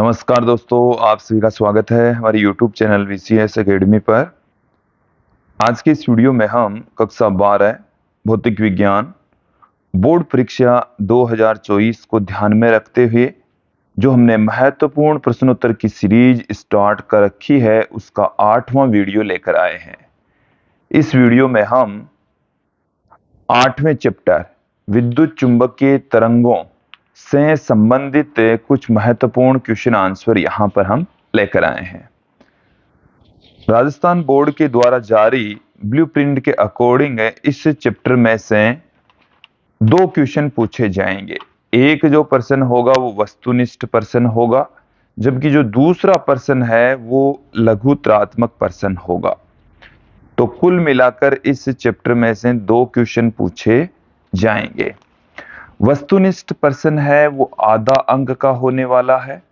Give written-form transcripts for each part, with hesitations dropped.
नमस्कार दोस्तों, आप सभी का स्वागत है हमारे YouTube चैनल VCS एकेडमी पर। आज के इस वीडियो में हम कक्षा 12 भौतिक विज्ञान बोर्ड परीक्षा 2024 को ध्यान में रखते हुए जो हमने महत्वपूर्ण प्रश्नोत्तर की सीरीज स्टार्ट कर रखी है उसका 8वां वीडियो लेकर आए हैं। इस वीडियो में हम 8वें चैप्टर विद्युत चुंबकीय तरंगों से संबंधित कुछ महत्वपूर्ण क्वेश्चन आंसर यहां पर हम लेकर आए हैं। राजस्थान बोर्ड के द्वारा जारी ब्लूप्रिंट के अकॉर्डिंग इस चैप्टर में से 2 क्वेश्चन पूछे जाएंगे। एक जो प्रश्न होगा वो वस्तुनिष्ठ प्रश्न होगा, जबकि जो दूसरा प्रश्न है वो लघुत्रात्मक प्रश्न होगा। तो कुल मिलाकर इस चैप्टर में से 2 क्वेश्चन पूछे जाएंगे। वस्तुनिष्ठ प्रश्न है वो आधा अंक का होने वाला है,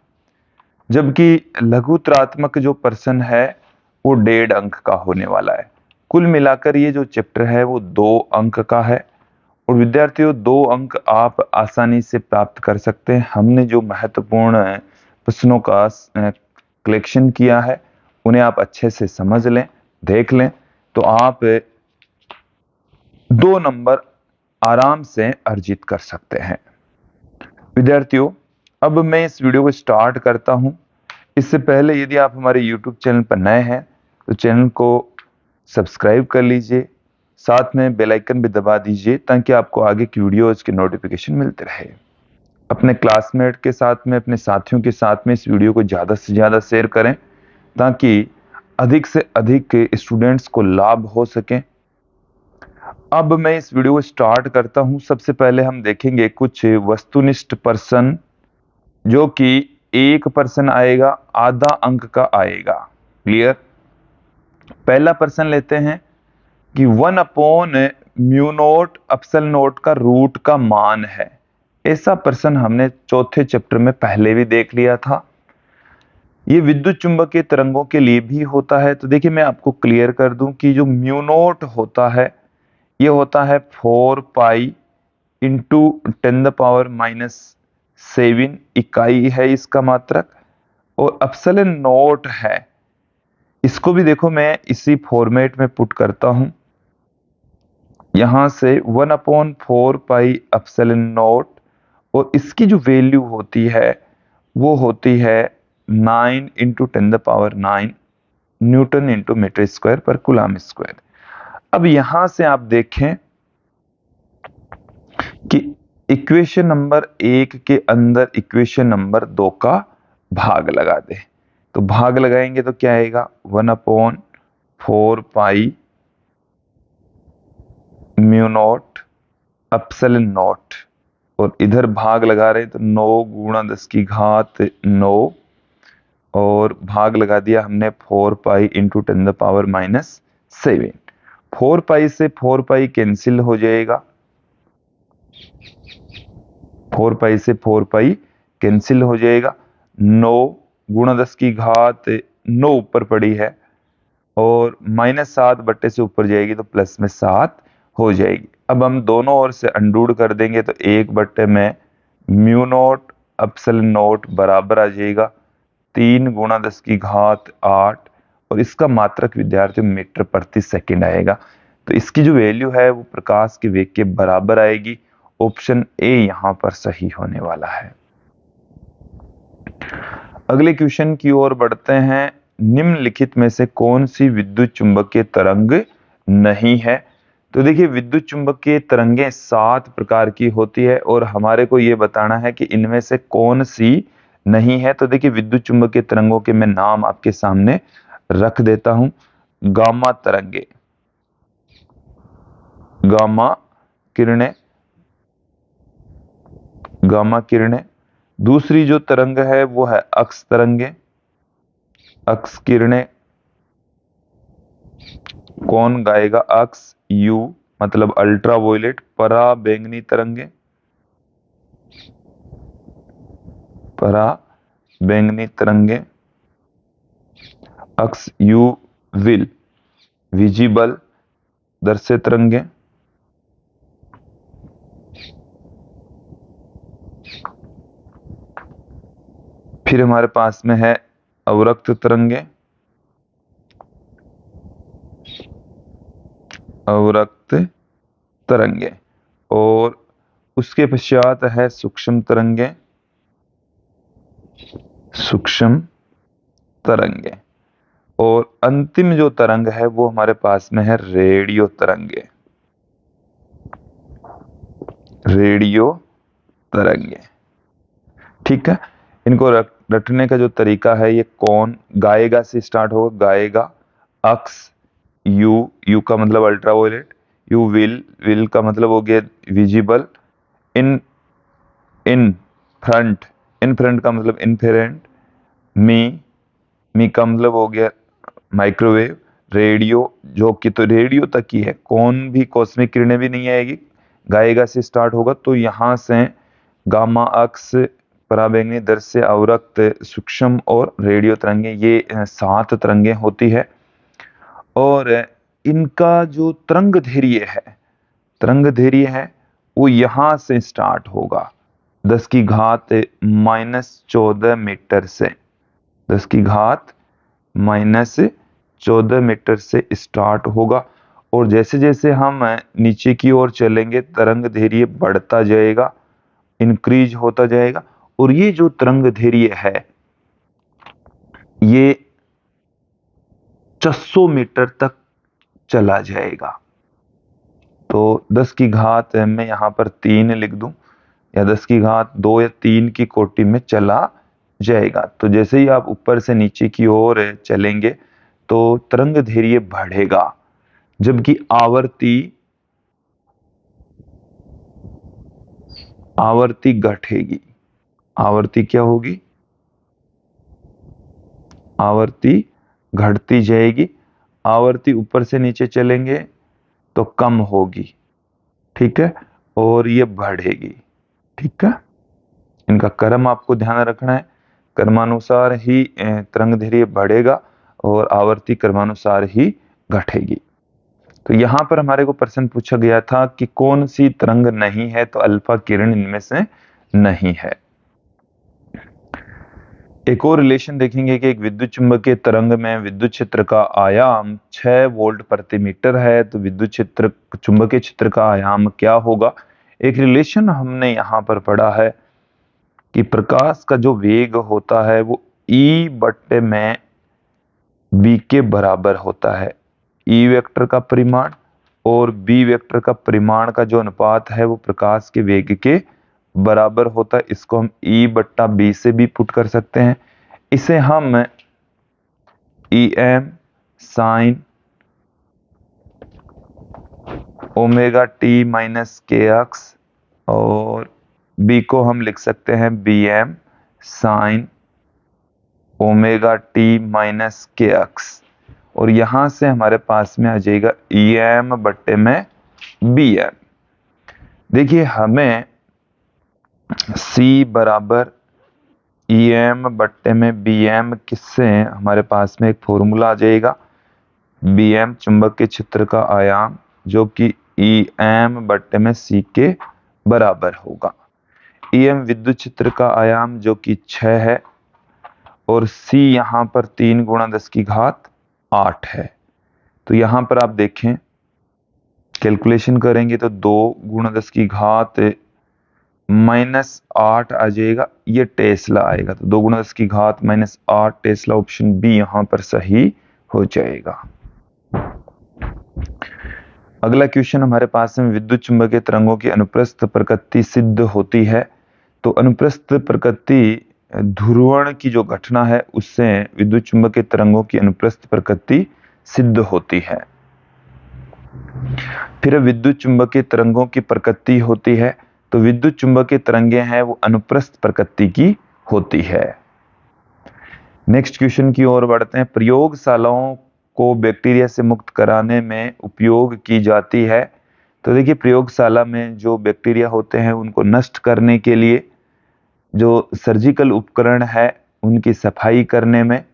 जबकि लघुत्रात्मक जो प्रश्न है वो 1.5 अंक का होने वाला है। कुल मिलाकर ये जो चैप्टर है वो 2 अंक का है और विद्यार्थियों 2 अंक आप आसानी से प्राप्त कर सकते हैं। हमने जो महत्वपूर्ण प्रश्नों का कलेक्शन किया है उन्हें आप अच्छे से समझ लें, देख लें, तो आप 2 नंबर आराम से अर्जित कर सकते हैं। विद्यार्थियों, अब मैं इस वीडियो को स्टार्ट करता हूं। इससे पहले यदि आप हमारे YouTube चैनल पर नए हैं तो चैनल को सब्सक्राइब कर लीजिए, साथ में बेल आइकन भी दबा दीजिए ताकि आपको आगे की वीडियोज के नोटिफिकेशन मिलते रहे। अपने क्लासमेट के साथ में, अपने साथियों के साथ में इस वीडियो को ज़्यादा से ज़्यादा शेयर करें ताकि अधिक से अधिक स्टूडेंट्स को लाभ हो सके। अब मैं इस वीडियो को स्टार्ट करता हूं। सबसे पहले हम देखेंगे कुछ वस्तुनिष्ठ प्रश्न, जो कि एक प्रश्न आएगा, आधा अंक का आएगा। क्लियर? पहला प्रश्न लेते हैं कि 1/μ0 एप्सिलॉन नॉट का रूट का मान है। ऐसा प्रश्न हमने चौथे चैप्टर में पहले भी देख लिया था। ये विद्युत चुंबकीय तरंगों के लिए भी होता है। तो देखिए, मैं आपको क्लियर कर दूं कि जो μ0 होता है ये होता है 4 पाई इंटू 10⁻⁻7 इकाई है इसका मात्रक, और एप्सिलॉन नॉट है। इसको भी देखो मैं इसी फॉर्मेट में पुट करता हूं, यहां से 1/4 पाई एप्सिलॉन नॉट, और इसकी जो वैल्यू होती है वो होती है 9 into 10⁻9 newton into metre square पर कूलम स्क्वायर। अब यहां से आप देखें कि इक्वेशन नंबर 1 के अंदर इक्वेशन नंबर 2 का भाग लगा दे। तो भाग लगाएंगे तो क्या आएगा, 1/4 पाई μ0 एप्सिलॉन नॉट, और इधर भाग लगा रहे तो 9 गुणा 10 की घात 9, और भाग लगा दिया हमने 4 पाई इंटू 10⁻⁻7। 4 पाई से 4 पाई कैंसिल हो जाएगा, 4 पाई से 4 पाई कैंसिल हो जाएगा। 9 गुणा 10 की घात 9 ऊपर पड़ी है, और -7 बट्टे से ऊपर जाएगी तो प्लस में 7 हो जाएगी। अब हम दोनों ओर से अंडूड कर देंगे तो 1 बट्टे में μ0 एप्सिलॉन नॉट बराबर आ जाएगा 3 गुणा 10 की घात 8, और इसका मात्रक विद्यार्थी मीटर प्रति सेकंड आएगा। तो इसकी जो वैल्यू है वो प्रकाश के वेग के बराबर आएगी। ऑप्शन ए यहां पर सही होने वाला है। अगले क्वेश्चन की ओर बढ़ते हैं। निम्नलिखित में से कौन सी विद्युत चुंबकीय तरंग नहीं है? तो देखिए, विद्युत चुंबकीय तरंगें 7 प्रकार की होती है और हमारे को यह बताना है कि इनमें से कौन सी नहीं है। तो देखिए, विद्युत चुंबकीय तरंगों के मैं नाम आपके सामने रख देता हूं। गामा तरंगे, गामा किरणें, गामा किरणें। दूसरी जो तरंग है वो है अक्स तरंगे, अक्स किरणें। कौन गाएगा अक्स? यू मतलब अल्ट्रा वोयलेट। परा बैंगनी तरंगे, परा बैंगनी तरंगे। अक्स यू विल विजिबल दर्शे तरंगे। फिर हमारे पास में है अवरक्त तरंगे, अवरक्त तरंगे, और उसके पश्चात है सूक्ष्म तरंगे, सूक्ष्म तरंगे, और अंतिम जो तरंग है वो हमारे पास में है रेडियो तरंगे, रेडियो तरंगे। ठीक है, इनको रटने का जो तरीका है, ये कौन गाएगा से स्टार्ट होगा, गाएगा, अक्स, यू, यू का मतलब अल्ट्रावायलेट, यू विल, विल का मतलब हो गया visible, in, in front, in front का मतलब इनफेरेंट, मी, मी का मतलब हो गया माइक्रोवेव, रेडियो जो कि तो रेडियो तक ही है, कौन भी कॉस्मिक किरणें भी नहीं आएगी, गाएगा से स्टार्ट होगा। तो यहां से गामा, अक्स, पराबैंगनी, दृश्य, अवरक्त, सूक्ष्म और रेडियो तरंगे, ये 7 तरंगे होती है। और इनका जो तरंग धैर्य है, तरंग धैर्य है वो यहां से स्टार्ट होगा 10 की घात -14 मीटर से, 10 की घात -14 मीटर से स्टार्ट होगा। और जैसे जैसे हम नीचे की ओर चलेंगे तरंग धैर्य बढ़ता जाएगा, इंक्रीज होता जाएगा, और ये जो तरंग धैर्य है ये 600 मीटर तक चला जाएगा। तो 10 की घात मैं यहाँ पर 3 लिख दूं, या 10 की घात 2 या 3 की कोटि में चला जाएगा। तो जैसे ही आप ऊपर से नीचे की ओर चलेंगे तो तरंग धैर्य बढ़ेगा, जबकि आवर्ती घटेगी। आवर्ती क्या होगी, आवर्ती घटती जाएगी। आवर्ती ऊपर से नीचे चलेंगे तो कम होगी, ठीक है, और ये बढ़ेगी। ठीक है, इनका क्रम आपको ध्यान रखना है, क्रमानुसार ही तरंग धैर्य बढ़ेगा और आवर्ती क्रमानुसार ही घटेगी। तो यहां पर हमारे को प्रश्न पूछा गया था कि कौन सी तरंग नहीं है, तो अल्फा किरण इनमें से नहीं है। एक और रिलेशन देखेंगे कि एक विद्युत चुंबकीय तरंग में विद्युत क्षेत्र का आयाम 6 वोल्ट प्रति मीटर है, तो विद्युत क्षेत्र, चुंबकीय क्षेत्र का आयाम क्या होगा। एक रिलेशन हमने यहाँ पर पढ़ा है कि प्रकाश का जो वेग होता है वो E बट्टे में B के बराबर होता है। E वेक्टर का परिमाण और B वेक्टर का परिमाण का जो अनुपात है वो प्रकाश के वेग के बराबर होता है। इसको हम E बट्टा B से भी पुट कर सकते हैं। इसे हम EM sine omega T minus के एक्स, और B को हम लिख सकते हैं BM sine omega T minus के एक्स, और यहां से हमारे पास में आ जाएगा EM बट्टे में BM। देखिए हमें C बराबर EM बट्टे में BM किससे, हमारे पास में एक फॉर्मूला आ जाएगा, BM चुंबकीय क्षेत्र का आयाम जो कि EM बट्टे में C के बराबर होगा। EM विद्युत क्षेत्र का आयाम जो कि 6 है, और C यहां पर 3 गुणा 10 की घात 8 है। तो यहां पर आप देखें, कैलकुलेशन करेंगे तो 2 गुणा 10 की घात -8 आ जाएगा, ये टेस्ला आएगा। तो 2 गुणा 10 की घात -8 टेस्ला, ऑप्शन बी यहां पर सही हो जाएगा। अगला क्वेश्चन हमारे पास में, विद्युत चुंबकीय तरंगों की अनुप्रस्थ प्रकृति सिद्ध होती है। तो अनुप्रस्थ प्रकृति ध्रुवण की जो घटना है उससे विद्युत चुंबकीय तरंगों की अनुप्रस्थ प्रकृति सिद्ध होती है। फिर विद्युत चुंबकीय तरंगों की प्रकृति होती है, तो विद्युत चुंबकीय तरंगें हैं वो अनुप्रस्थ प्रकृति की होती है। नेक्स्ट क्वेश्चन की ओर बढ़ते हैं। प्रयोगशालाओं को बैक्टीरिया से मुक्त कराने में उपयोग की जाती है। तो देखिए प्रयोगशाला में जो बैक्टीरिया होते हैं उनको नष्ट करने के लिए जो सर्जिकल उपकरण है, उनकी सफाई करने में,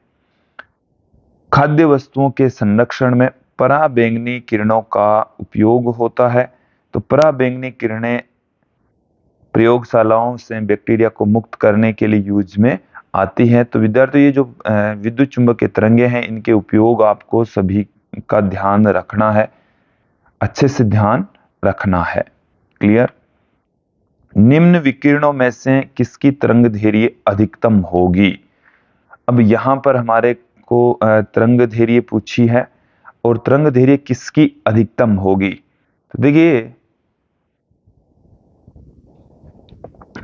खाद्य वस्तुओं के संरक्षण में पराबैंगनी किरणों का उपयोग होता है। तो पराबैंगनी किरणें प्रयोगशालाओं से बैक्टीरिया को मुक्त करने के लिए यूज में आती है। तो विद्यार्थी ये जो विद्युत चुंबकीय तरंगे हैं, इनके उपयोग आपको सभी का ध्यान रखना है, अच्छे से ध्यान रखना है। क्लियर? निम्न विकिरणों में से किसकी तरंगदैर्घ्य अधिकतम होगी? अब यहां पर हमारे को तरंगदैर्घ्य पूछी है और तरंगदैर्घ्य किसकी अधिकतम होगी। तो देखिए,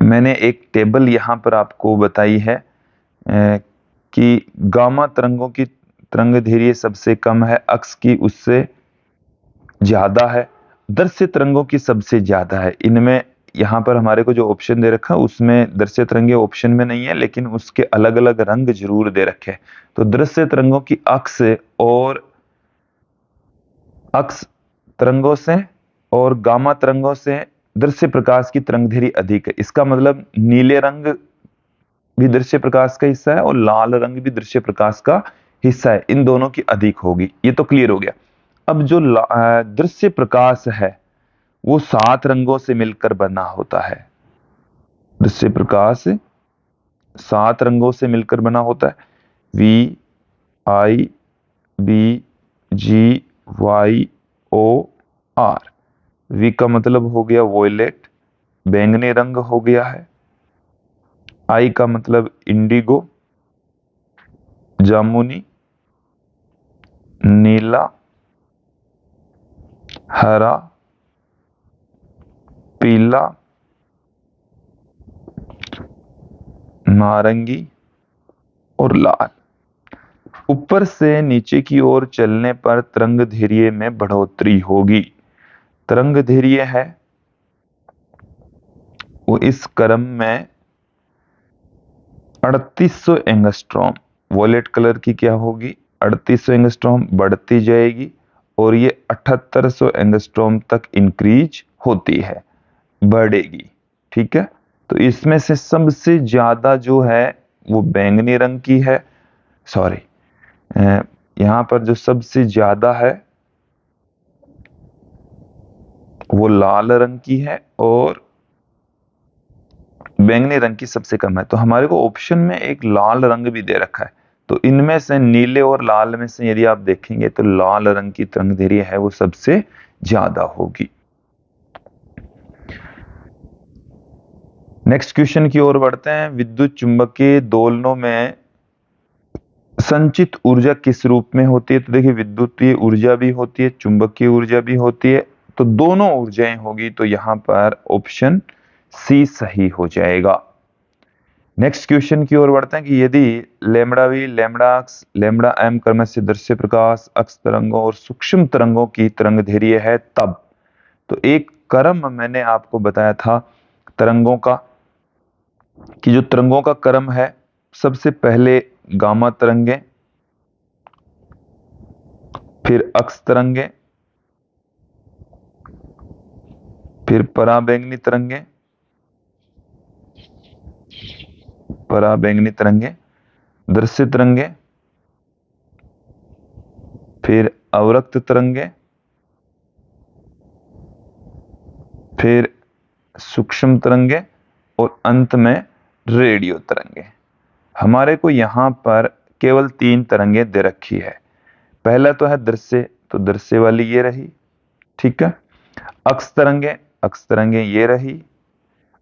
मैंने एक टेबल यहां पर आपको बताई है कि गामा तरंगों की तरंगदैर्घ्य सबसे कम है, अक्स की उससे ज्यादा है, दृश्य तरंगों की सबसे ज्यादा है। इनमें यहाँ पर हमारे को जो ऑप्शन दे रखा है उसमें दृश्य तरंगे ऑप्शन में नहीं है, लेकिन उसके अलग अलग रंग जरूर दे रखे हैं। तो दृश्य तरंगों की अक्स और अक्स तरंगों से और गामा तरंगों से दृश्य प्रकाश की तरंगदैर्घ्य अधिक है। इसका मतलब नीले रंग भी दृश्य प्रकाश का हिस्सा है और लाल रंग भी दृश्य प्रकाश का हिस्सा है, इन दोनों की अधिक होगी। ये तो क्लियर हो गया। अब जो दृश्य प्रकाश है वो 7 रंगों से मिलकर बना होता है। दृश्य प्रकाश 7 रंगों से मिलकर बना होता है। V, I, B, G, Y, O, R. V का मतलब हो गया वोयलेट, बैंगनी रंग हो गया है। आई का मतलब इंडिगो, जामुनी, नीला, हरा, पीला, नारंगी और लाल। ऊपर से नीचे की ओर चलने पर तरंगदैर्घ्य में बढ़ोतरी होगी। तरंगदैर्घ्य है वो इस क्रम में 3800 एंगस्ट्रॉम, वॉयलेट कलर की क्या होगी 3800 एंगस्ट्रॉम बढ़ती जाएगी और ये 7800 एंगस्ट्रॉम तक इंक्रीज होती है, बढ़ेगी। ठीक है, तो इसमें से सबसे ज्यादा जो है वो बैंगनी रंग की है, सॉरी यहां पर जो सबसे ज्यादा है वो लाल रंग की है और बैंगनी रंग की सबसे कम है। तो हमारे को ऑप्शन में एक लाल रंग भी दे रखा है। तो इनमें से नीले और लाल में से यदि आप देखेंगे तो लाल रंग की तरंगदैर्घ्य है वो सबसे ज्यादा होगी। नेक्स्ट क्वेश्चन की ओर बढ़ते हैं। विद्युत चुंबकीय दोलनों में संचित ऊर्जा किस रूप में होती है? तो देखिए, विद्युतीय ऊर्जा भी होती है, चुंबकीय ऊर्जा भी होती है, तो दोनों ऊर्जाएं होगी। तो यहां पर ऑप्शन सी सही हो जाएगा। नेक्स्ट क्वेश्चन की ओर बढ़ते हैं कि यदि lambda V, lambda X, lambda M क्रमशः दृश्य प्रकाश, अक्स तरंगों और सूक्ष्म तरंगों की तरंगदैर्घ्य है तब। तो एक क्रम मैंने आपको बताया था तरंगों का, कि जो तरंगों का क्रम है, सबसे पहले गामा तरंगे, फिर अक्स तरंगे, फिर पराबैंगनी तरंगे, पराबैंगनी तरंगे, दृश्य तरंगे, फिर अवरक्त तरंगे, फिर सूक्ष्म तरंगे और अंत में रेडियो तरंगे। हमारे को यहां पर केवल 3 तरंगे दे रखी है। पहला तो है दृश्य, तो दृश्य वाली ये रही, ठीक है। अक्स तरंगे ये रही,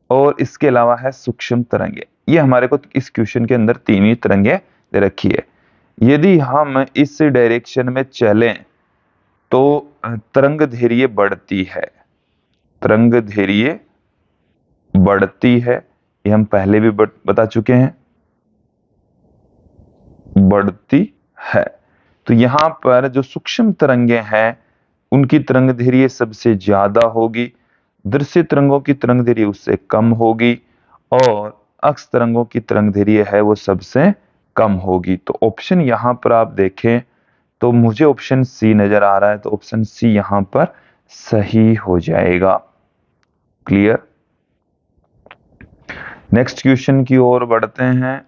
और इसके अलावा है सूक्ष्म तरंगे। ये हमारे को इस क्वेश्चन के अंदर 3 ही तरंगे दे रखी है। यदि हम इस डायरेक्शन में चलें तो तरंगदैर्घ्य बढ़ती है, तरंगदैर्घ्य बढ़ती है, ये हम पहले भी बता चुके हैं, बढ़ती है। तो यहां पर जो सूक्ष्म तरंगे हैं उनकी तरंगदैर्घ्य सबसे ज्यादा होगी, दृश्य तरंगों की तरंगदैर्घ्य उससे कम होगी, और अक्स तरंगों की तरंगदैर्घ्य है वो सबसे कम होगी। तो ऑप्शन यहां पर आप देखें तो मुझे ऑप्शन सी नजर आ रहा है, तो ऑप्शन सी यहां पर सही हो जाएगा। क्लियर? नेक्स्ट क्वेश्चन की ओर बढ़ते हैं।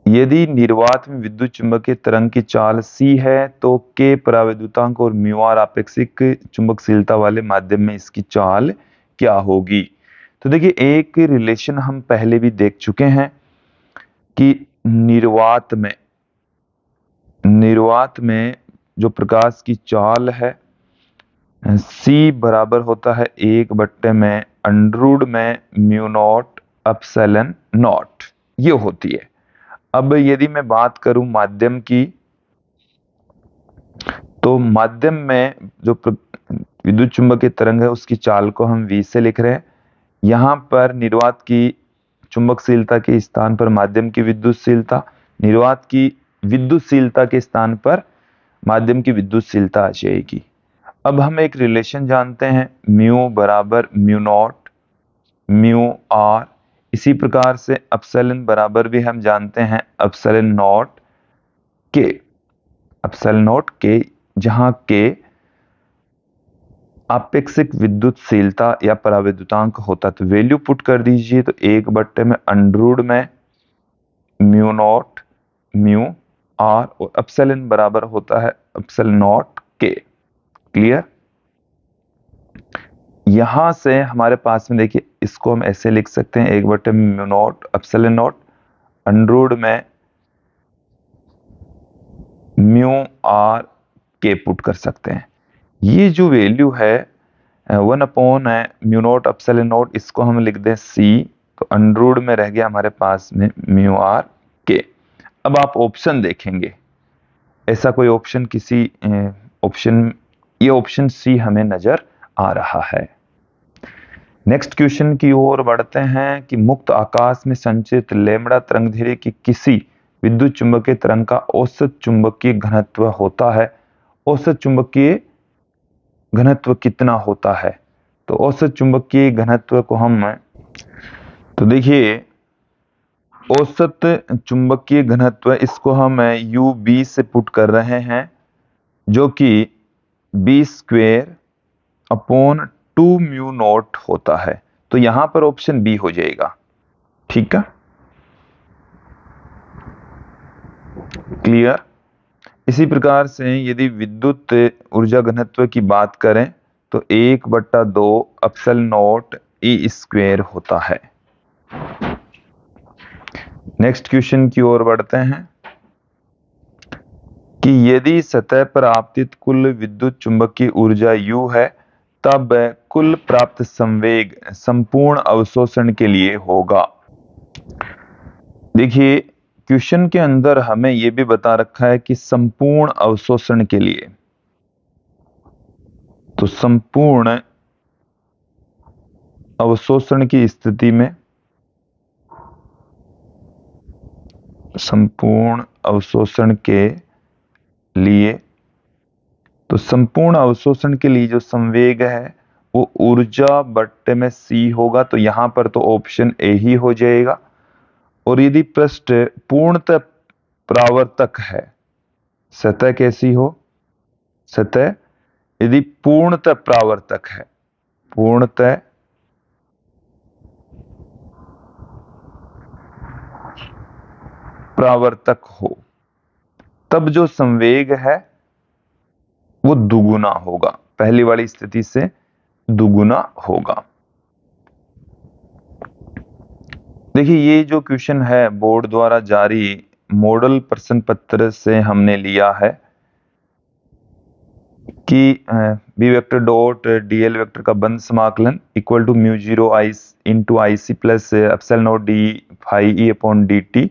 यदि निर्वात में विद्युत चुंबकीय तरंग की चाल सी है तो के परावैद्युतांक और म्यू आर आपेक्षिक चुंबकशीलता वाले माध्यम में इसकी चाल क्या होगी? तो देखिए, एक रिलेशन हम पहले भी देख चुके हैं कि निर्वात में जो प्रकाश की चाल है C बराबर होता है 1/में √में म्यू नॉट एप्सिलॉन नॉट, ये होती है। अब यदि मैं बात करूं माध्यम की, तो माध्यम में जो विद्युत चुंबकीय तरंग है उसकी चाल को हम V से लिख रहे हैं। यहां पर निर्वात की चुंबकशीलता के स्थान पर माध्यम की विद्युतशीलता, निर्वात की विद्युतशीलता के स्थान पर माध्यम की विद्युतशीलता आ जाएगी। अब हम एक रिलेशन जानते हैं, म्यू बराबर म्यू नॉट म्यू आर। इसी प्रकार से एप्सिलॉन बराबर भी हम जानते हैं एप्सिलॉन नॉट के, जहां के आपेक्षिक विद्युतशीलता या पराविद्युतांक होता। तो वैल्यू पुट कर दीजिए, तो 1/में म्यू आर और एप्सिलॉन बराबर होता है एप्सिलॉन नॉट के। क्लियर? यहां से हमारे पास में देखिए, इसको हम ऐसे लिख सकते हैं 1/म्यू नॉट एप्सिलॉन नॉट में म्यू आर के पुट कर सकते हैं। ये जो वैल्यू है 1/म्यू नॉट एप्सिलॉन नॉट, इसको हम लिख दें C, तो अंडर में रह गया हमारे पास में म्यू आर के। अब आप ऑप्शन देखेंगे, ऐसा कोई ऑप्शन ये ऑप्शन C हमें नजर आ रहा है। नेक्स्ट क्वेश्चन की ओर बढ़ते हैं कि मुक्त आकाश में संचित लैम्ब्डा तरंगदैर्घ्य की किसी विद्युत चुंबकीय तरंग का औसत चुंबकीय घनत्व होता है। औसत चुंबकीय घनत्व कितना होता है? तो औसत चुंबकीय घनत्व को तो देखिए, औसत चुंबकीय घनत्व इसको हम UB से पुट कर रहे हैं, जो कि B²/2μ0 होता है। तो यहां पर ऑप्शन B हो जाएगा। ठीक है, क्लियर? इसी प्रकार से यदि विद्युत ऊर्जा घनत्व की बात करें तो 1/2 एप्सिलॉन नॉट E² होता है। नेक्स्ट क्वेश्चन की ओर बढ़ते हैं कि यदि सतह पर आपतित कुल विद्युत चुंबकीय ऊर्जा U है, तब कुल प्राप्त संवेग संपूर्ण अवशोषण के लिए होगा। देखिए, क्वेश्चन के अंदर हमें यह भी बता रखा है कि संपूर्ण अवशोषण के लिए, तो संपूर्ण अवशोषण की स्थिति में, संपूर्ण अवशोषण के लिए, तो संपूर्ण अवशोषण के लिए जो संवेग है वो ऊर्जा बट्टे में C होगा। तो यहां पर तो ऑप्शन A ही हो जाएगा। और यदि पृष्ठ पूर्णतः परावर्तक है, सतह कैसी हो? सतह यदि पूर्णतः परावर्तक है, पूर्णतः परावर्तक हो, तब जो संवेग है वो दुगुना होगा, पहली वाली स्थिति से दुगुना होगा। देखिए, ये जो क्वेश्चन है बोर्ड द्वारा जारी मॉडल प्रश्न पत्र से हमने लिया है कि B∞dl का बंद समाकलन equal to μ0 into IC plus epsilon naught d∅E/dt।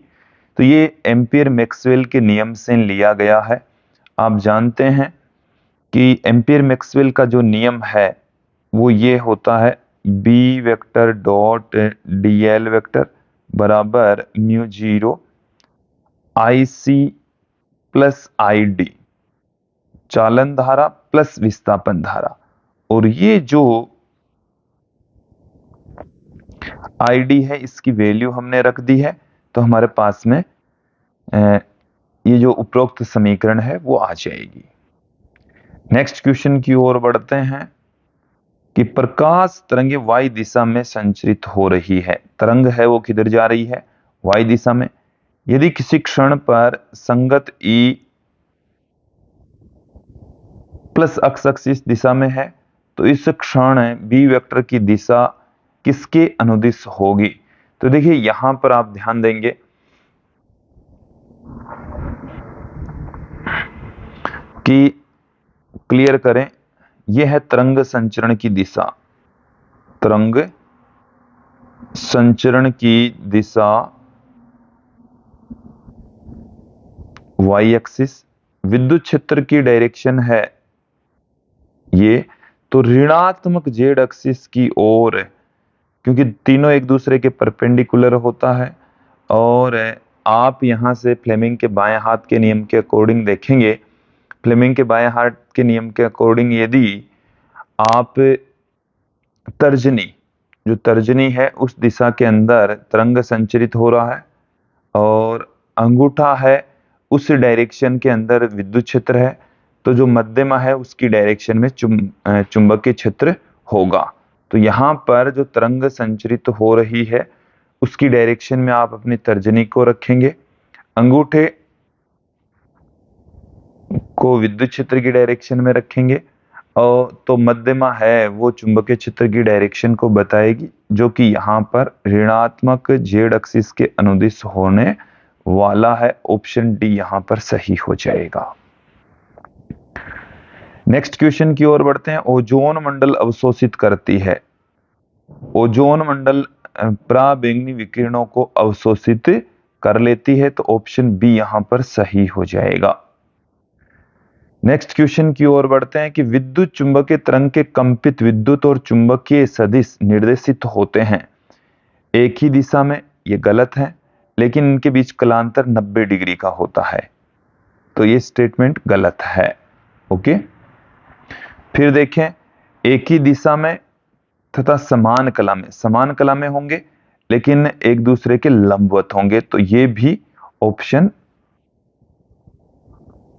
तो ये एम्पियर मैक्सवेल के नियम से लिया गया है। आप जानते हैं कि एम्पियर मैक्सवेल का जो नियम है वो ये होता है B∞dl बराबर μ0 IC प्लस ID, चालन धारा प्लस विस्थापन धारा। और ये जो ID है इसकी वैल्यू हमने रख दी है, तो हमारे पास में ये जो उपरोक्त समीकरण है वो आ जाएगी। नेक्स्ट क्वेश्चन की ओर बढ़ते हैं कि प्रकाश तरंगे Y दिशा में संचरित हो रही है। तरंग है वो किधर जा रही है? Y दिशा में। यदि किसी क्षण पर संगत E प्लस x इस दिशा में है, तो इस क्षण B की दिशा किसके अनुदिश होगी? तो देखिए, यहां पर आप ध्यान देंगे कि क्लियर करें। यह है तरंग संचरण की दिशा, तरंग संचरण की दिशा वाई एक्सिस, विद्युत क्षेत्र की डायरेक्शन है ये तो ऋणात्मक जेड एक्सिस की ओर है, क्योंकि तीनों एक दूसरे के परपेंडिकुलर होता है। और आप यहां से फ्लेमिंग के बाएं हाथ के नियम के अकॉर्डिंग देखेंगे, फ्लेमिंग के बाएं हाथ के नियम के अकॉर्डिंग यदि आप तर्जनी, जो तर्जनी है उस दिशा के अंदर तरंग संचरित हो रहा है और अंगूठा है उस डायरेक्शन के अंदर विद्युत क्षेत्र है, तो जो मध्यमा है उसकी डायरेक्शन में चुंबकीय क्षेत्र होगा। तो यहाँ पर जो तरंग संचरित हो रही है उसकी डायरेक्शन में आप अपनी तर्जनी को रखेंगे, अंगूठे को विद्युत क्षेत्र की डायरेक्शन में रखेंगे और तो मध्यमा है वो चुंबकीय क्षेत्र की डायरेक्शन को बताएगी, जो कि यहाँ पर ऋणात्मक जेड एक्सिस के अनुदिश होने वाला है। ऑप्शन डी यहाँ पर सही हो जाएगा। नेक्स्ट क्वेश्चन की ओर बढ़ते हैं। ओजोन मंडल अवशोषित करती है, ओजोन मंडल पराबैंगनी विकिरणों को अवशोषित कर लेती है, तो ऑप्शन बी यहां पर सही हो जाएगा। नेक्स्ट क्वेश्चन की ओर बढ़ते हैं कि विद्युत चुंबकीय तरंग के कंपित विद्युत और चुंबकीय सदिश निर्देशित होते हैं एक ही दिशा में, ये गलत है, लेकिन इनके बीच कलांतर 90 डिग्री का होता है, तो ये स्टेटमेंट गलत है। ओके, फिर देखें एक ही दिशा में तथा समान कला में होंगे लेकिन एक दूसरे के लंबवत होंगे, तो ये भी ऑप्शन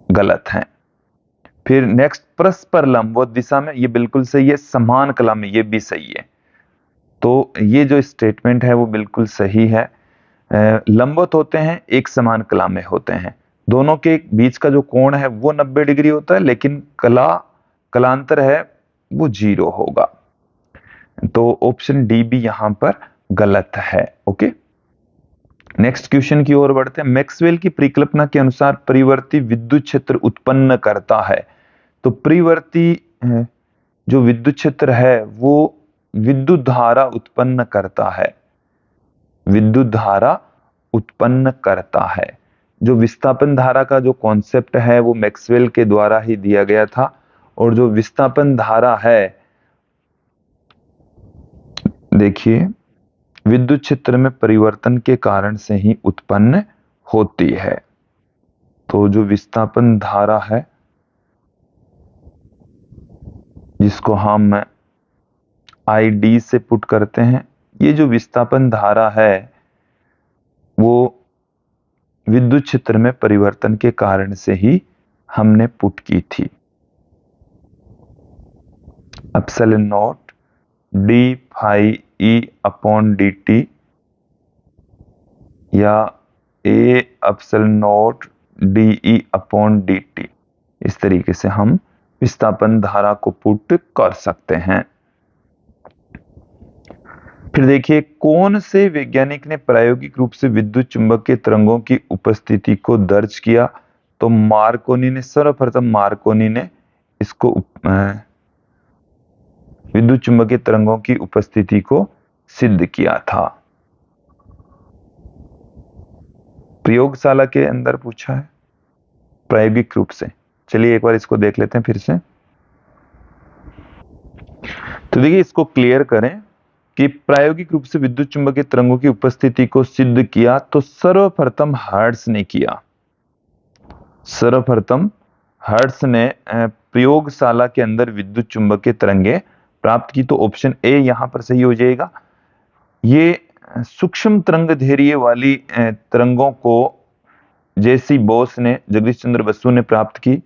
गलत है। फिर नेक्स्ट परस्पर लंबवत दिशा में, ये बिल्कुल सही है, समान कला में ये भी सही है, तो ये जो स्टेटमेंट है वो बिल्कुल सही है। लंबवत होते हैं, एक समान कला में होते हैं, दोनों के बीच का जो कोण है वो 90 डिग्री होता है, लेकिन कलांतर है वो 0 होगा, तो ऑप्शन डी भी यहां पर गलत है। ओके, नेक्स्ट क्वेश्चन की ओर बढ़ते हैं। मैक्सवेल की परिकल्पना के अनुसार परिवर्ती विद्युत क्षेत्र उत्पन्न करता है, तो परिवर्ती जो विद्युत क्षेत्र है वो विद्युत धारा उत्पन्न करता है, विद्युत धारा उत्पन्न करता है। जो विस्थापन धारा का जो कॉन्सेप्ट है वो मैक्सवेल के द्वारा ही दिया गया था, और जो विस्थापन धारा है देखिए विद्युत क्षेत्र में परिवर्तन के कारण से ही उत्पन्न होती है, तो जो विस्थापन धारा है जिसको हम ID से पुट करते हैं, ये जो विस्थापन धारा है वो विद्युत क्षेत्र में परिवर्तन के कारण से ही हमने पुट की थी। Epsilon naught D phi E upon D T या a epsilon naught D E upon D T, इस तरीके से हम विस्थापन धारा को पुट कर सकते हैं। फिर देखिए कौन से वैज्ञानिक ने प्रायोगिक रूप से विद्युत चुंबकीय तरंगों की उपस्थिति को दर्ज किया, तो मार्कोनी ने, सर्वप्रथम मार्कोनी ने इसको विद्युत चुंबकीय तरंगों की उपस्थिति को सिद्ध किया था। प्रयोगशाला के अंदर पूछा है प्रायोगिक रूप से, चलिए एक बार इसको देख लेते हैं फिर से। तो देखिए इसको क्लियर करें कि प्रायोगिक रूप से विद्युत चुंबकीय तरंगों की उपस्थिति को सिद्ध किया, तो सर्वप्रथम हर्ट्ज ने किया, सर्वप्रथम हर्ट्ज ने प्रयोगशाला के अंदर विद्युत चुंबकीय तरंगे प्राप्त की, तो ऑप्शन ए यहां पर सही हो जाएगा। ये सूक्ष्म तरंगदैर्घ्य वाली तरंगों को जेसी बोस ने, जगदीश चंद्र बसु ने प्राप्त की।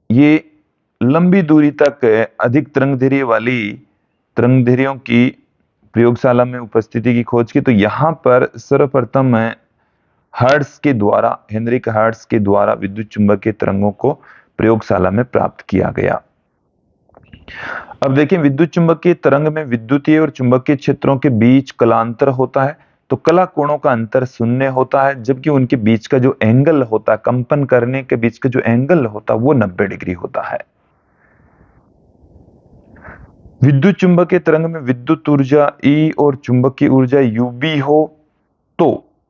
ये लंबी दूरी तक अधिक तरंगदैर्घ्य वाली तरंगदैर्घ्यों की प्रयोगशाला में उपस्थिति की खोज की, तो यहां पर सर्वप्रथम हर्ट्ज के द्वारा, हेनरिक हर्ट्ज के द्वारा विद्युत चुंबकीय तरंगों को प्रयोगशाला में प्राप्त किया गया। अब देखिए विद्युत चुंबकीय तरंग में विद्युतीय और चुंबकीय क्षेत्रों के बीच कलांतर होता है, तो कला कोणों का अंतर शून्य होता है, जबकि उनके बीच का जो एंगल होता है, कंपन करने के बीच का जो एंगल होता है वो 90 डिग्री होता है। विद्युत चुंबकीय तरंग में विद्युत ऊर्जा E और चुंबकीय ऊर्जा UB हो तो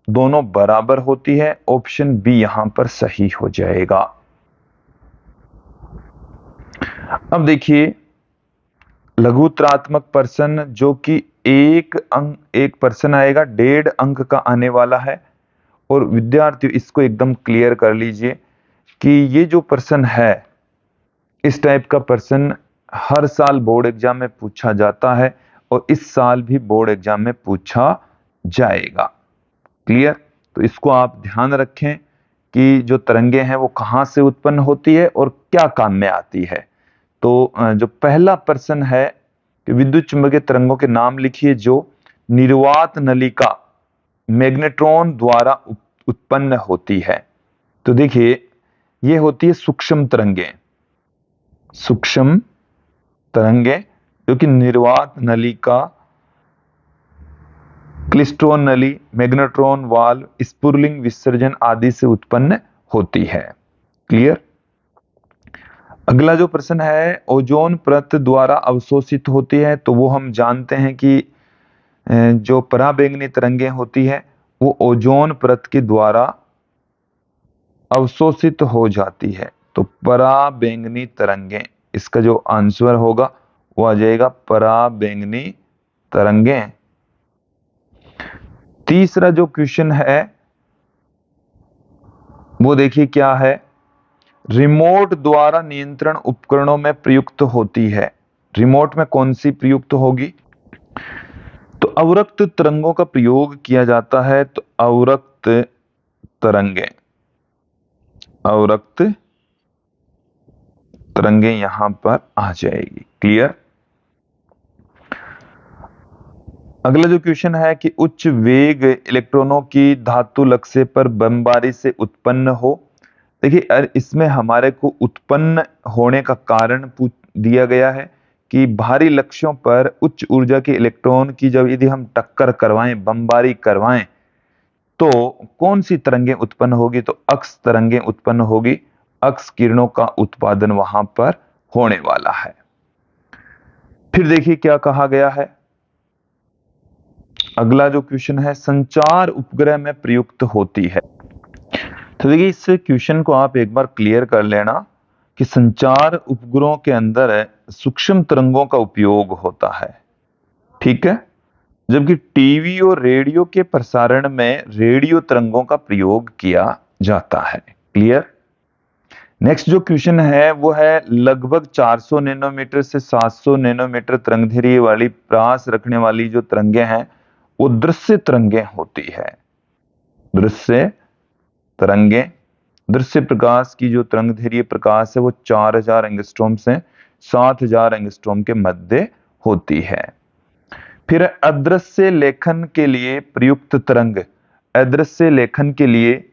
दोनों बराबर होती है। ऑप्शन बी यहां पर सही हो जाएगा। अब देखिए, लघुत्तरात्मक प्रश्न जो कि एक प्रश्न आएगा, 1.5 अंक का आने वाला है। और विद्यार्थियों इसको एकदम क्लियर कर लीजिए कि ये जो प्रश्न है, इस टाइप का प्रश्न हर साल बोर्ड एग्जाम में पूछा जाता है और इस साल भी बोर्ड एग्जाम में पूछा जाएगा। क्लियर? तो इसको आप ध्यान रखें कि जो तरंगे हैं वो कहां से उत्पन्न होती है और क्या काम में आती है। तो जो पहला प्रश्न है कि विद्युत चुंबकीय तरंगों के नाम लिखिए जो निर्वात नलिका मैग्नेट्रॉन द्वारा उत्पन्न होती है। तो देखिए, ये होती है सूक्ष्म तरंगे, सूक्ष्म तरंगे जो कि निर्वात नलिका, क्लिस्ट्रॉन नली, मैग्नेट्रॉन वाल्व, स्पुरलिंग विसर्जन आदि से उत्पन्न होती है। क्लियर? अगला जो प्रश्न है, ओजोन परत द्वारा अवशोषित होती है, तो वो हम जानते हैं कि जो पराबैंगनी तरंगे होती है वो ओजोन परत के द्वारा अवशोषित हो जाती है। तो पराबैंगनी तरंगे, इसका जो आंसर होगा वो आ जाएगा पराबैंगनी तरंगे। तीसरा जो क्वेश्चन है वो देखिए क्या है, रिमोट द्वारा नियंत्रण उपकरणों में प्रयुक्त होती है। रिमोट में कौन सी प्रयुक्त होगी? तो अवरक्त तरंगों का प्रयोग किया जाता है। तो अवरक्त तरंगे, अवरक्त तरंगे यहां पर आ जाएगी। क्लियर? अगला जो क्वेश्चन है कि उच्च वेग इलेक्ट्रॉनों की धातु लक्ष्य पर बमबारी से उत्पन्न हो। देखिए, इसमें हमारे को उत्पन्न होने का कारण दिया गया है कि भारी लक्ष्यों पर उच्च ऊर्जा के इलेक्ट्रॉन की जब यदि हम टक्कर करवाएं, बमबारी करवाएं, तो कौन सी तरंगें उत्पन्न होगी? तो अक्स तरंगें उत्पन्न होगी। अक्स किरणों का उत्पादन वहां पर होने वाला है। फिर देखिए क्या कहा गया है। अगला जो क्वेश्चन है, संचार उपग्रह में प्रयुक्त होती है। तो देखिए, इस क्वेश्चन को आप एक बार क्लियर कर लेना कि संचार उपग्रहों के अंदर सूक्ष्म तरंगों का उपयोग होता है। ठीक है? जबकि टीवी और रेडियो के प्रसारण में रेडियो तरंगों का प्रयोग किया जाता है। क्लियर? नेक्स्ट जो क्वेश्चन है वो है, लगभग 400 नैनोमीटर से 700 नैनोमीटर तरंगदैर्घ्य वाली प्रास रखने वाली जो तरंगे हैं वो दृश्य तरंगे होती है। दृश्य तरंगे, दृश्य प्रकाश की जो तरंगदैर्घ्य प्रकाश है वो 4000 एंगस्ट्रॉम से 7000 एंगस्ट्रॉम के मध्य होती है। फिर अदृश्य लेखन के लिए प्रयुक्त तरंग, अदृश्य लेखन के लिए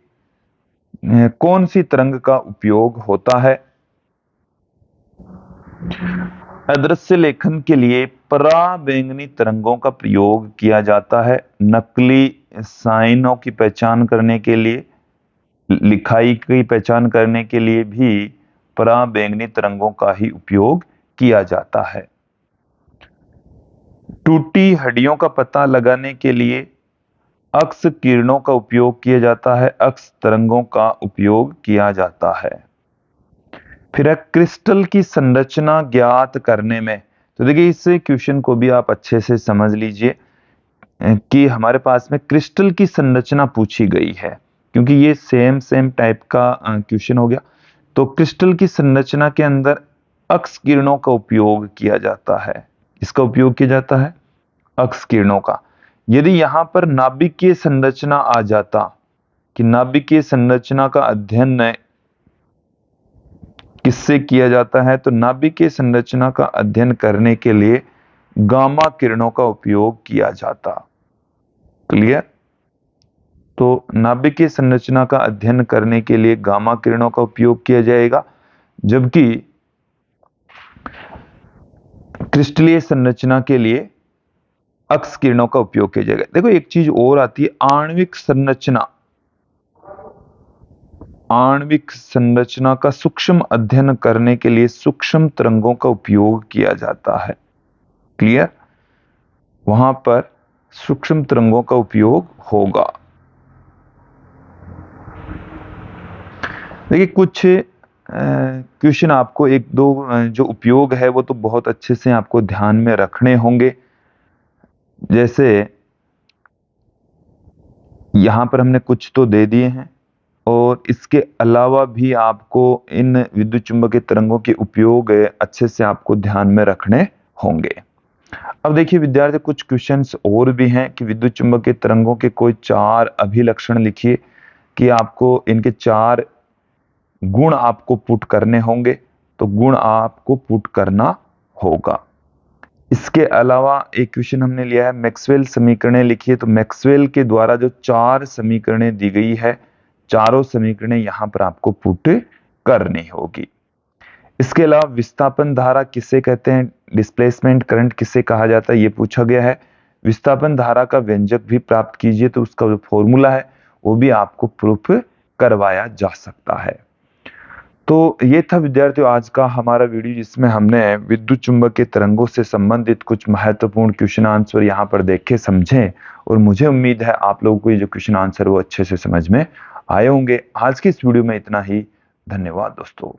कौन सी तरंग का उपयोग होता है? अदृश्य लेखन के लिए पराबैंगनी तरंगों का प्रयोग किया जाता है। नकली साइनों की पहचान करने के लिए, लिखाई की पहचान करने के लिए भी पराबैंगनी तरंगों का ही उपयोग किया जाता है। टूटी हड्डियों का पता लगाने के लिए अक्स किरणों का उपयोग किया जाता है, अक्स तरंगों का उपयोग किया जाता है। फिर क्रिस्टल की संरचना ज्ञात करने में, तो देखिए इस क्वेश्चन को भी आप अच्छे से समझ लीजिए कि हमारे पास में क्रिस्टल की संरचना पूछी गई है, क्योंकि ये सेम टाइप का क्वेश्चन हो गया। तो क्रिस्टल की संरचना के अंदर अक्स किरणों का उपयोग किया जाता है। इसका उपयोग किया जाता है अक्स किरणों का। यदि यहां पर नाभिकीय संरचना आ जाता कि नाभिकीय संरचना का अध्ययन किससे किया जाता है, तो नाभिकीय संरचना का अध्ययन करने के लिए गामा किरणों का उपयोग किया जाता। क्लियर? तो नाभिकीय संरचना का अध्ययन करने के लिए गामा किरणों का उपयोग किया जाएगा, जबकि क्रिस्टलीय संरचना के लिए अक्स किरणों का उपयोग किया जाएगा। देखो एक चीज और आती है, आणविक संरचना। आणविक संरचना का सूक्ष्म अध्ययन करने के लिए सूक्ष्म तरंगों का उपयोग किया जाता है। क्लियर? वहां पर सूक्ष्म तरंगों का उपयोग होगा। देखिए कुछ क्वेश्चन आपको एक दो जो उपयोग है वो तो बहुत अच्छे से आपको ध्यान में रखने होंगे। जैसे यहां पर हमने कुछ तो दे दिए हैं, और इसके अलावा भी आपको इन विद्युत चुंबकीय तरंगों के उपयोग अच्छे से आपको ध्यान में रखने होंगे। अब देखिए विद्यार्थी, कुछ क्वेश्चंस और भी हैं कि विद्युत चुंबकीय तरंगों के कोई 4 अभिलक्षण लिखिए, कि आपको इनके 4 गुण आपको पुट करने होंगे, तो गुण आपको पुट करना होगा। इसके अलावा एक क्वेश्चन हमने लिया है, मैक्सवेल समीकरणें लिखिए। तो मैक्सवेल के द्वारा जो 4 समीकरणें दी गई है, चारों समीकरणें यहां पर आपको पुट करनी होगी। इसके अलावा विस्थापन धारा किसे कहते हैं, डिस्प्लेसमेंट करंट किसे कहा जाता है, ये पूछा गया है। विस्थापन धारा का व्यंजक भी प्राप्त कीजिए, तो उसका जो फॉर्मूला है वो भी आपको प्रूफ करवाया जा सकता है। तो ये था विद्यार्थियों आज का हमारा वीडियो, जिसमें हमने विद्युत चुंबकीय तरंगों से संबंधित कुछ महत्वपूर्ण क्वेश्चन आंसर यहाँ पर देखे, समझे, और मुझे उम्मीद है आप लोगों को ये जो क्वेश्चन आंसर वो अच्छे से समझ में आए होंगे। आज की इस वीडियो में इतना ही। धन्यवाद दोस्तों।